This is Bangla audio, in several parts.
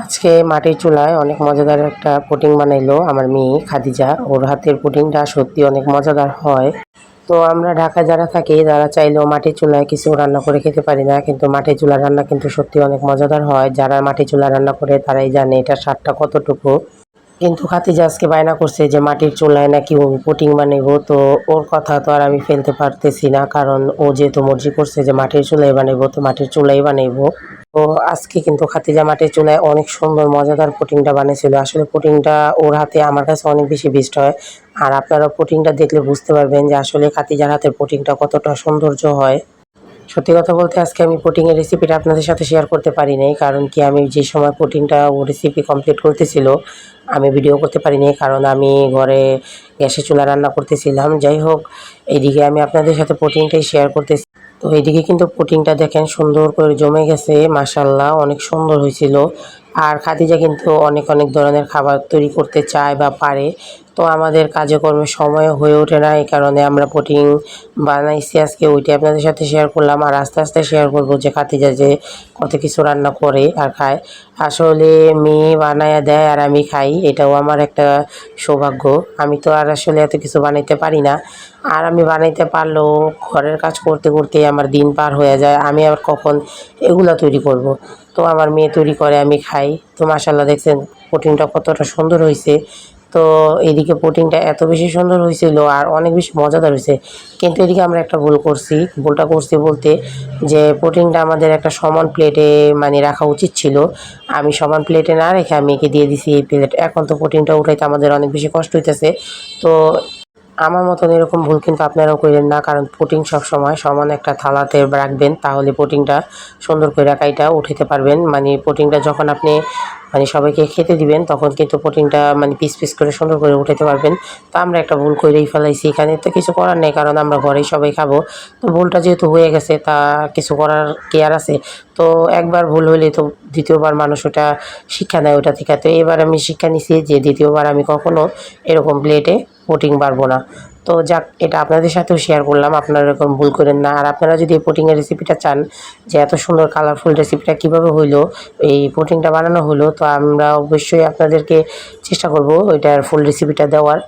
আজকে মাটির চুলায় অনেক মজাদার একটা পুডিং বানাইলো আমার মেয়ে খাদিজা। ওর হাতের পুডিংটা সত্যি অনেক মজাদার হয়। তো আমরা ঢাকায় যারা থাকি তারা চাইলেও মাটির চুলায় কিছু রান্না করে খেতে পারি না, কিন্তু মাটির চুলার রান্না কিন্তু সত্যি অনেক মজাদার হয়। যারা মাটির চুলায় রান্না করে তারাই জানে এটা স্বাদটা কতটুকু। কিন্তু খাদিজা আজকে বায়না করছে যে মাটির চুলায় নাকি ও পুডিং বানাইবো, তো ওর কথা তো আর আমি ফেলতে পারতেছি না, কারণ ও যেহেতু মর্জি করছে যে মাটির চুলায় বানাইবো তো মাটির চুলাই বানাইবো। তো আজকে কিন্তু খাদিজা মাটির চুলায় অনেক সুন্দর মজাদার পুডিংটা বানিয়েছিল। আসলে পুডিংটা ওর হাতে আমার কাছে অনেক বেশি বেস্ট হয়। আর আপনারা পুডিংটা দেখলে বুঝতে পারবেন যে আসলে খাদিজার হাতের পুডিংটা কতটা সৌন্দর্য হয়। সত্যি কথা বলতে আজকে আমি পুডিংয়ের রেসিপিটা আপনাদের সাথে শেয়ার করতে পারি নাই, কারণ কি আমি যে সময় পুডিংটা ও রেসিপি কমপ্লিট করতেছিল আমি ভিডিও করতে পারি নাই, কারণ আমি ঘরে গ্যাসের চুলা রান্না করতেছিলাম। যাই হোক, এইদিকে আমি আপনাদের সাথে পুডিংটাই শেয়ার করতেছি। তো এইদিকে কিন্তু পুডিংটা দেখেন সুন্দর করে জমে গেছে, মাশাল্লাহ অনেক সুন্দর হয়েছিল। আর খাদিজা কিন্তু অনেক অনেক ধরনের খাবার তৈরি করতে চায় বা পারে। তো আমাদের কাজে কর্মে সময় হয়ে ওঠে না, এই কারণে আমরা পুডিং বানাইছি আজকে, ওইটাই আপনাদের সাথে শেয়ার করলাম। আর আস্তে আস্তে শেয়ার করবো যে খাদিজা যে কত কিছু রান্না করে আর খায়। আসলে মেয়ে বানায়া দেয় আর আমি খাই, এটাও আমার একটা সৌভাগ্য। আমি তো আর আসলে এত কিছু বানাইতে পারি না। আর আমি বানাইতে পারলেও ঘরের কাজ করতে করতে আমার দিন পার হয়ে যায়, আমি আবার কখন এগুলা তৈরি করব। তো আমার মেয়ে তৈরি করে, আমি খাই। তো মাশাল্লাহ দেখছেন পুডিংটা কতটা সুন্দর হয়েছে। তো এদিকে পুডিংটা এত বেশি সুন্দর হয়েছিল আর অনেক বেশি মজাদার হয়েছে। কিন্তু এদিকে আমরা একটা ভুল করছি, ভুলটা করছি বলতে যে পুডিংটা আমাদের একটা সমান প্লেটে মানে রাখা উচিত ছিল। আমি সমান প্লেটে না রেখে আমি একে দিয়ে দিছি এই প্লেট। এখন তো পুডিংটা উঠাইতে আমাদের অনেক বেশি কষ্ট হইতেছে। তো আমার মতন এরকম ভুল কিন্তু আপনারাও করেন না, কারণ পুডিং সবসময় সমান একটা থালাতে রাখবেন, তাহলে পুডিংটা সুন্দর করে কাইটা উঠাতে পারবেন। মানে পুডিংটা যখন আপনি মানে সবাইকে খেতে দিবেন তখন কিন্তু পুডিংটা মানে পিস পিস করে সুন্দর করে উঠাতে পারবেন। তো আমরা একটা ভুল করেই ফেলাইছি, এখানে তো কিছু করার নেই, কারণ আমরা ঘরেই সবাই খাবো। তো ভুলটা যেহেতু হয়ে গেছে তা কিছু করার কি আর আছে। তো একবার ভুল হইলে তো দ্বিতীয়বার মানুষ ওটা শিক্ষা নেয় ওটা থেকে। তো এবার আমি শিক্ষা নিছি যে দ্বিতীয়বার আমি কখনো এরকম প্লেটে পুডিং পারবো না। তো যাক, এটা আপনাদের সাথেও শেয়ার করলাম, আপনারা এরকম ভুল করেন না। আর আপনারা যদি এই পুডিংয়ের রেসিপিটা চান যে এত সুন্দর কালারফুল রেসিপিটা কীভাবে হইলো, এই পুডিংটা বানানো হলো, তো আমরা অবশ্যই আপনাদেরকে চেষ্টা করব ওইটার ফুল রেসিপিটা দেওয়ার।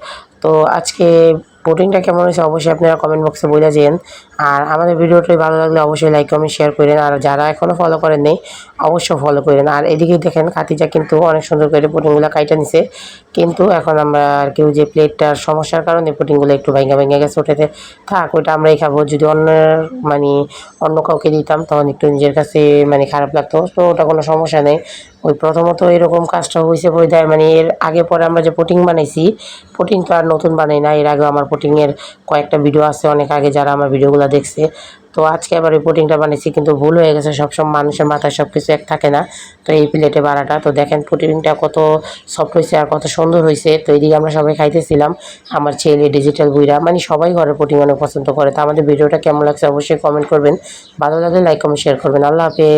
তো আজকে পুডিংটা কেমন হয়েছে অবশ্যই আপনারা কমেন্ট বক্সে বলে যান। আর আমাদের ভিডিওটি ভালো লাগলে অবশ্যই লাইক কমেন্ট শেয়ার করেন, আর যারা এখনও ফলো করেন নেই অবশ্যই ফলো করেন। আর এদিকে দেখেন খাদিজা কিন্তু অনেক সুন্দর করে পুডিংগুলো কাইটা নিছে, কিন্তু এখন আমরা আর কেউ যে প্লেটটার সমস্যার কারণে পুডিংগুলো একটু ভেঙে ভেঙে গেছে, ওটাতে থাক, ওইটা আমরাই খাবো। যদি অন্যের মানে অন্য কাউকে দিতাম তখন একটু নিজের কাছে মানে খারাপ লাগতো, তো ওটা কোনো সমস্যা নেই। ওই প্রথমত এরকম কাজটা হয়েছে বই দেয়, মানে এর আগে পরে আমরা যে পুডিং বানাইছি, পুডিং তো আর নতুন বানাই না, এর আগে আমার পুডিংয়ের কয়েকটা ভিডিও আছে অনেক আগে, যারা আমার ভিডিওগুলো দেখছে। তো আজকে আবার এই পুডিংটা বানিয়েছি, কিন্তু ভুল হয়ে গেছে। সবসময় মানুষের মাথায় সব কিছু এক থাকে না। তো এই প্লেটে বাড়াটা তো দেখেন পুডিংটা কত সফট হয়েছে আর কত সুন্দর হয়েছে। তো এইদিকে আমরা সবাই খাইতেছিলাম, আমার ছেলে ডিজিটাল বুইরা মানে সবাই ঘরে পুডিং অনেক পছন্দ করে। তো আমাদের ভিডিওটা কেমন লাগছে অবশ্যই কমেন্ট করবেন, ভালো লাগলে লাইক কমেন্ট শেয়ার করবেন। আল্লাহ হাফেজ।